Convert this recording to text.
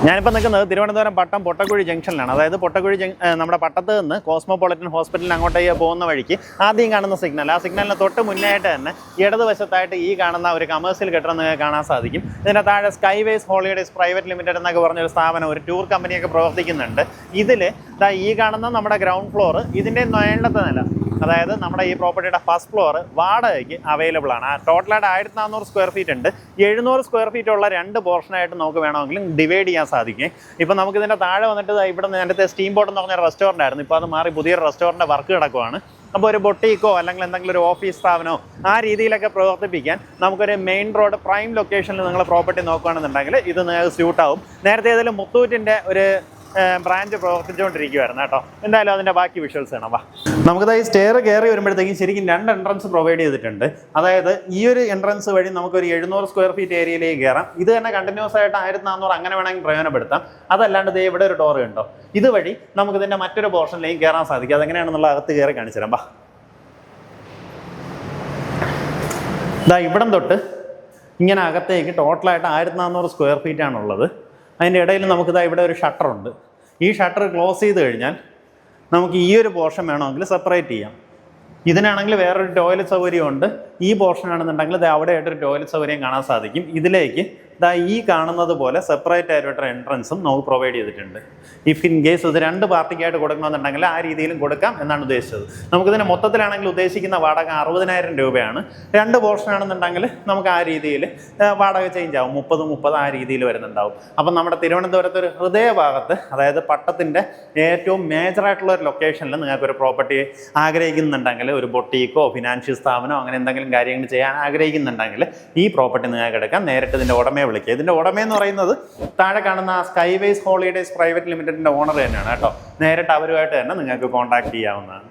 ഞാനിപ്പോൾ നിൽക്കുന്നത് തിരുവനന്തപുരം പട്ടം പൊട്ടക്കുഴി ജംഗ്ഷനിലാണ്. അതായത് പൊട്ടക്കുഴി നമ്മുടെ പട്ടത്ത് നിന്ന് കോസ്മോപൊളിറ്റൻ ഹോസ്പിറ്റലിന് അങ്ങോട്ടേക്ക് പോകുന്ന വഴിക്ക് ആദ്യം കാണുന്ന സിഗ്നൽ, ആ സിഗ്നലിന് തൊട്ട് മുന്നായിട്ട് തന്നെ ഇടതുവശത്തായിട്ട് ഈ കാണുന്ന ഒരു കമേഴ്സ്യൽ കെട്ടിടം നിങ്ങൾക്ക് കാണാൻ സാധിക്കും. ഇതിൻ്റെ താഴെ സ്കൈവേസ് ഹോളിഡേയ്സ് പ്രൈവറ്റ് ലിമിറ്റഡ് എന്നൊക്കെ പറഞ്ഞൊരു സ്ഥാപനം, ഒരു ടൂർ കമ്പനിയൊക്കെ പ്രവർത്തിക്കുന്നുണ്ട്. ഇതിൽ ഈ കാണുന്ന നമ്മുടെ ഗ്രൗണ്ട് ഫ്ലോർ, ഇതിൻ്റെ മേളത്തെ നില, അതായത് നമ്മുടെ ഈ പ്രോപ്പർട്ടിയുടെ ഫസ്റ്റ് ഫ്ലോർ വാടകയ്ക്ക് അവൈലബിൾ ആണ്. ടോട്ടലായിട്ട് 1400 സ്ക്വയർ ഫീറ്റ് ഉണ്ട്. 700 സ്ക്വയർ ഫീറ്റ് ഉള്ള 2 പോർഷനായിട്ട് നമുക്ക് വേണമെങ്കിലും ഡിവൈഡ് ചെയ്യാൻ സാധിക്കും. ഇപ്പം നമുക്കിതിൻ്റെ താഴെ വന്നിട്ട് ഇവിടെ നേരത്തെ സ്റ്റീം ബോട്ട് എന്ന് പറഞ്ഞ റെസ്റ്റോറൻ്റ് ആയിരുന്നു. ഇപ്പോൾ അത് മാറി പുതിയൊരു റെസ്റ്റോറൻറ്റ് വർക്ക് കിടക്കുവാണ്. അപ്പോൾ ഒരു ബൊട്ടീക്കോ അല്ലെങ്കിൽ എന്തെങ്കിലും ഒരു ഓഫീസ് സ്ഥാപനമോ ആ രീതിയിലൊക്കെ പ്രവർത്തിപ്പിക്കാൻ നമുക്കൊരു മെയിൻ റോഡ് പ്രൈം ലൊക്കേഷനിൽ നിങ്ങൾ പ്രോപ്പർട്ടി നോക്കുകയാണെന്നുണ്ടെങ്കിൽ ഇത് നിങ്ങൾക്ക് സ്യൂട്ടാവും. നേരത്തെ ഏതെങ്കിലും മുത്തൂറ്റിൻ്റെ ഒരു ബ്രാഞ്ച് പ്രവർത്തിച്ചുകൊണ്ടിരിക്കുവായിരുന്നു കേട്ടോ. എന്തായാലും അതിൻ്റെ ബാക്കി വിഷ്വൽസ് ആണ്. വാ, നമുക്കത് ഈ സ്റ്റെയർ കയറി വരുമ്പോഴത്തേക്കും ശരിക്കും 2 എൻട്രൻസ് പ്രൊവൈഡ് ചെയ്തിട്ടുണ്ട്. അതായത് ഈ ഒരു എൻട്രൻസ് വഴി നമുക്കൊരു 700 സ്ക്വയർ ഫീറ്റ് ഏരിയയിലേക്ക് കയറാം. ഇത് തന്നെ കണ്ടിന്യൂസ് ആയിട്ട് 1400 അങ്ങനെ വേണമെങ്കിൽ പ്രയോജനപ്പെടുത്താം. അതല്ലാണ്ട് ഇവിടെ ഒരു ഡോർ ഉണ്ടോ, ഇതുവഴി നമുക്കിതിൻ്റെ മറ്റൊരു പോർഷനിലേക്ക് കയറാൻ സാധിക്കും. അതെങ്ങനെയാണെന്നുള്ള അകത്ത് കയറി കാണിച്ചു തരാം. ഇവിടം തൊട്ട് ഇങ്ങനെ അകത്തേക്ക് ടോട്ടലായിട്ട് 1400 സ്ക്വയർ ഫീറ്റ് ആണുള്ളത്. അതിൻ്റെ ഇടയിൽ നമുക്കിതാ ഇവിടെ ഒരു ഷട്ടറുണ്ട്. ഈ ഷട്ടർ ക്ലോസ് ചെയ്ത് കഴിഞ്ഞാൽ നമുക്ക് ഈ ഒരു പോർഷൻ വേണമെങ്കിൽ സെപ്പറേറ്റ് ചെയ്യാം. ഇതിനാണെങ്കിൽ വേറൊരു ടോയ്ലറ്റ് സൗകര്യമുണ്ട്. ഈ പോർഷൻ ആണെന്നുണ്ടെങ്കിൽ അവിടെ ആയിട്ടൊരു ടോയ്ലറ്റ് സൗകര്യം കാണാൻ സാധിക്കും. ഇതിലേക്ക് ഈ കാണുന്നത് പോലെ സെപ്പറേറ്റ് ആയിട്ടൊരു എൻട്രൻസും നമുക്ക് പ്രൊവൈഡ് ചെയ്തിട്ടുണ്ട്. ഇഫ് ഇൻ കേസ് ഇത് 2 പാർട്ടിക്കായിട്ട് കൊടുക്കണമെന്നുണ്ടെങ്കിൽ ആ രീതിയിലും കൊടുക്കാം എന്നാണ് ഉദ്ദേശിച്ചത്. നമുക്കിതിന് മൊത്തത്തിലാണെങ്കിൽ ഉദ്ദേശിക്കുന്ന വാടക 60,000 രൂപയാണ്. 2 പോർഷൻ ആണെന്നുണ്ടെങ്കിൽ നമുക്ക് ആ രീതിയിൽ വാടക ചേഞ്ച് ആവും. 30 ആ രീതിയിൽ വരുന്നുണ്ടാവും. അപ്പം നമ്മുടെ തിരുവനന്തപുരത്ത് ഒരു ഹൃദയഭാഗത്ത്, അതായത് പട്ടത്തിൻ്റെ ഏറ്റവും മേജറായിട്ടുള്ള ഒരു ലൊക്കേഷനിൽ നിങ്ങൾക്കൊരു പ്രോപ്പർട്ടി ആഗ്രഹിക്കുന്നുണ്ടെങ്കിൽ, ഒരു ബൊട്ടീക്കോ ഫിനാൻഷ്യൽ സ്ഥാപനമോ അങ്ങനെ എന്തെങ്കിലും കാര്യങ്ങൾ ചെയ്യാൻ ആഗ്രഹിക്കുന്നുണ്ടെങ്കിൽ ഈ പ്രോപ്പർട്ടി നിങ്ങൾക്ക് എടുക്കാം. നേരിട്ട് ഇതിൻ്റെ ഉടമയെ വിളിക്കുക. ഇതിൻ്റെ ഉടമയെന്ന് പറയുന്നത് താഴെ കാണുന്ന സ്കൈവേസ് ഹോളിഡേയ്സ് പ്രൈവറ്റ് ലിമിറ്റഡിൻ്റെ ഓണർ തന്നെയാണ് കേട്ടോ. നേരിട്ട് അവരുമായിട്ട് തന്നെ നിങ്ങൾക്ക് കോൺടാക്ട് ചെയ്യാവുന്നതാണ്.